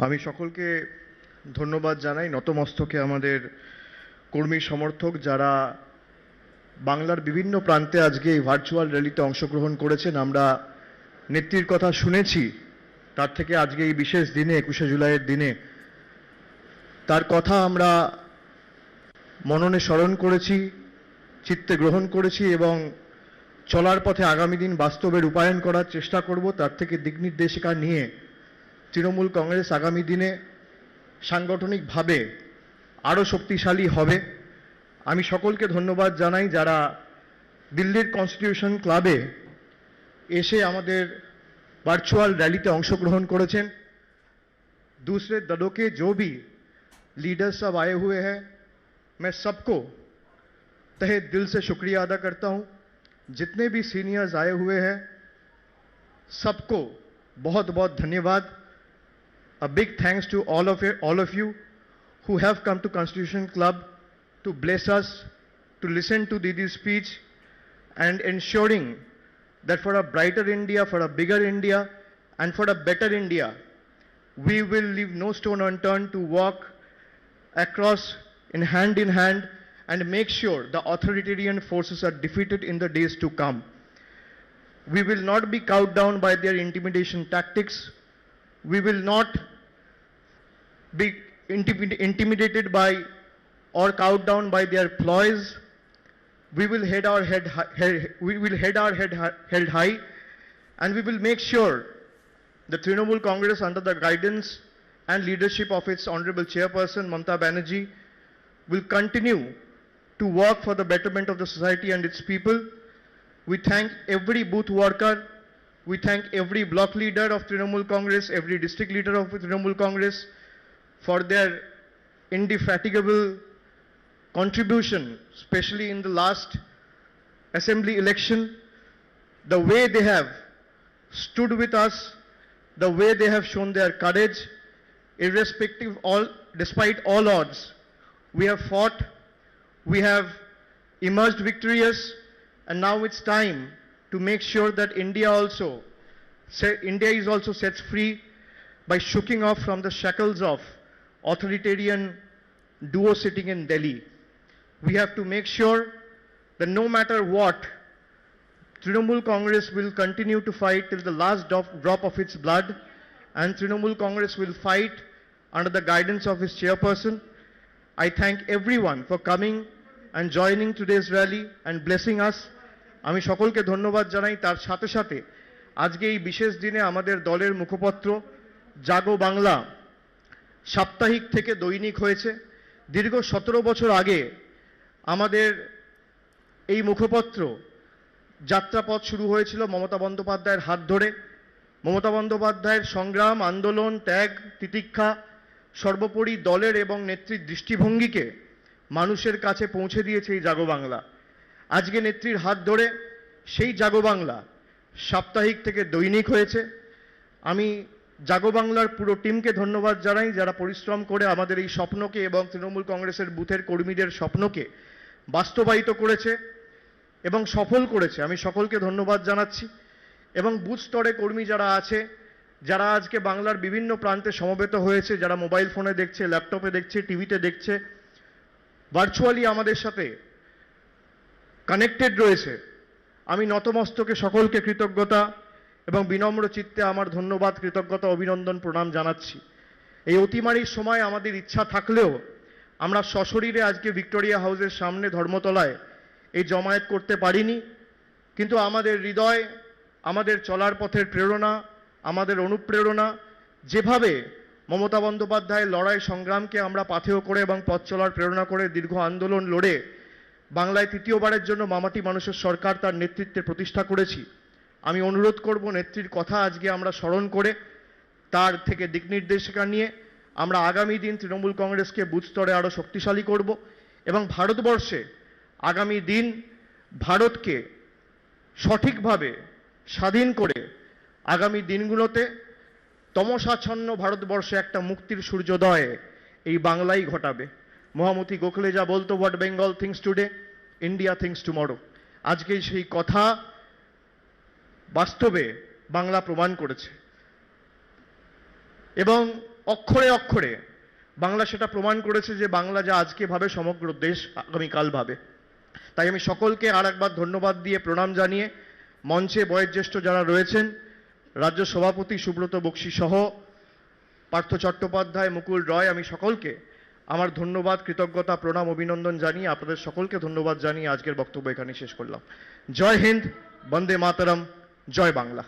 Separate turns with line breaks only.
আমি সকলকে ধন্যবাদ জানাই নতমস্তকে আমাদের কর্মী সমর্থক যারা বাংলার বিভিন্ন প্রান্তে আজকে এই ভার্চুয়াল র্যালিতে অংশগ্রহণ করেছেন। আমরা নেত্রীর কথা শুনেছি, তার থেকে আজকে এই বিশেষ দিনে 21শে জুলাইয়ের দিনে তার কথা আমরা মননে স্মরণ করেছি, চিত্তে গ্রহণ করেছি এবং চলার পথে আগামী দিন বাস্তবে রূপায়ণ করার চেষ্টা করব। তার থেকে দিক নির্দেশিকা নিয়ে তৃণমূল কংগ্রেস আগামী দিনে সাংগঠনিকভাবে আরও শক্তিশালী হবে। আমি সকলকে ধন্যবাদ জানাই যারা দিল্লির কনস্টিটিউশন ক্লাবে এসে আমাদের ভার্চুয়াল रैली अंशग्रहण करेছেন। दूसरे दलों के जो भी लीडर्स सब आए हुए हैं, मैं सबको तहे दिल से शुक्रिया अदा करता हूं। जितने भी सीनियर्स आए हुए हैं सबको बहुत बहुत धन्यवाद। A big thanks to all of you who have come to Constitution Club to bless us, to listen to Didi's speech and ensuring that for a brighter India, for a bigger India and for a better India, we will leave no stone unturned to walk across in hand and make sure the authoritarian forces are defeated in the days to come. We will not be cowed down by their intimidation tactics. We will not be intimidated by or cowed down by their ploys. We will head our head held high, and we will make sure the Trinamool Congress, under the guidance and leadership of its Honorable Chairperson Mamata Banerjee, will continue to work for the betterment of the society and its people. We thank every booth worker, we thank every block leader of Trinamool Congress, every district leader of Trinamool Congress for their indefatigable contribution, especially in the last assembly election. The way they have stood with us, the way they have shown their courage, despite all odds, we have fought, we have emerged victorious, and now it's time to make sure that India is also set free by shaking off from the shackles of authoritarian duo sitting in Delhi. We have to make sure that no matter what, Trinamool Congress will continue to fight till the last drop of its blood, and Trinamool Congress will fight under the guidance of its chairperson. I thank everyone for coming and joining today's rally and blessing us. আমি সকলকে ধন্যবাদ জানাই। তার সাথে সাথে আজকে এই বিশেষ দিনে আমাদের দলের মুখপত্র জাগো বাংলা সাপ্তাহিক থেকে দৈনিক হয়েছে। দীর্ঘ 17 বছর আগে আমাদের এই মুখপত্র যাত্রাপথ শুরু হয়েছিল মমতা বন্দ্যোপাধ্যায়ের হাত ধরে। মমতা বন্দ্যোপাধ্যায়ের সংগ্রাম, আন্দোলন, ত্যাগ, তিতিক্ষা, সর্বোপরি দলের এবং নেত্রীর দৃষ্টিভঙ্গিকে মানুষের কাছে পৌঁছে দিয়েছে এই জাগো বাংলা। আজকে নেত্রীর হাত ধরে সেই জাগো বাংলা সাপ্তাহিক থেকে দৈনিক হয়েছে। আমি জাগো বাংলার পুরো টিমকে ধন্যবাদ জানাই যারা পরিশ্রম করে আমাদের এই স্বপ্নকে এবং তৃণমূল কংগ্রেসের বুথের কর্মীদের স্বপ্নকে বাস্তবায়িত করেছে এবং সফল করেছে। আমি সকলকে ধন্যবাদ জানাচ্ছি। এবং বুথ স্তরে কর্মী যারা আছে, যারা আজকে বাংলার বিভিন্ন প্রান্তে সমবেত হয়েছে, যারা মোবাইল ফোনে দেখছে, ল্যাপটপে দেখছে, টিভিতে দেখছে, ভার্চুয়ালি আমাদের সাথে কানেক্টেড রয়েছে, আমি নতমস্তকে সকলকে কৃতজ্ঞতা এবং বিনম্র চিত্তে আমার ধন্যবাদ, কৃতজ্ঞতা, অভিনন্দন, প্রণাম জানাচ্ছি। এই অতিমারির সময় আমাদের ইচ্ছা থাকলেও আমরা সশরীরে আজকে ভিক্টোরিয়া হাউসের সামনে ধর্মতলায় এই জমায়েত করতে পারিনি, কিন্তু আমাদের হৃদয়, আমাদের চলার পথের প্রেরণা, আমাদের অনুপ্রেরণা, যেভাবে মমতা বন্দ্যোপাধ্যায়ের লড়াই সংগ্রামকে আমরা পাথেয় করে এবং পথ চলার প্রেরণা করে দীর্ঘ আন্দোলন লড়ে বাংলায় তৃতীয়বারের জন্য মামাটি মানুষের সরকার তার নেতৃত্বে প্রতিষ্ঠা করেছি। আমি অনুরোধ করব নেত্রীর কথা আজকে আমরা স্মরণ করে তার থেকে দিক নির্দেশিকা নিয়ে আমরা আগামী দিন তৃণমূল কংগ্রেসকে বুথ স্তরে আরও শক্তিশালী করব এবং ভারতবর্ষে আগামী দিন ভারতকে সঠিকভাবে স্বাধীন করে আগামী দিনগুলোতে তমসাচ্ছন্ন ভারতবর্ষে একটা মুক্তির সূর্যোদয় এই বাংলাই ঘটাবে। মহামতি গোখলে যা বলতো, what Bengal things today, India things tomorrow. আজকে সেই কথা বাস্তবে বাংলা প্রমাণ করেছে। এবং অক্ষরে অক্ষরে বাংলা সেটা প্রমাণ করেছে যে বাংলা যা আজকে ভাবে সমগ্র দেশ আগামীকাল ভাবে। তাই আমি সকলকে আর একবার ধন্যবাদ দিয়ে প্রণাম জানিয়ে মঞ্চে বয়োজ্যেষ্ঠ যারা রয়েছেন, রাজ্য সভাপতি সুব্রত বক্সী সহ পার্থ চট্টোপাধ্যায়, মুকুল রয়, আমি সকলকে আমার ধন্যবাদ, কৃতজ্ঞতা, প্রণাম, অভিনন্দন জানিয়ে আপনাদের সকলকে ধন্যবাদ জানিয়ে আজকের বক্তব্য এখানে শেষ করলাম। জয় হিন্দ, বন্দে মাতরম, জয় বাংলা।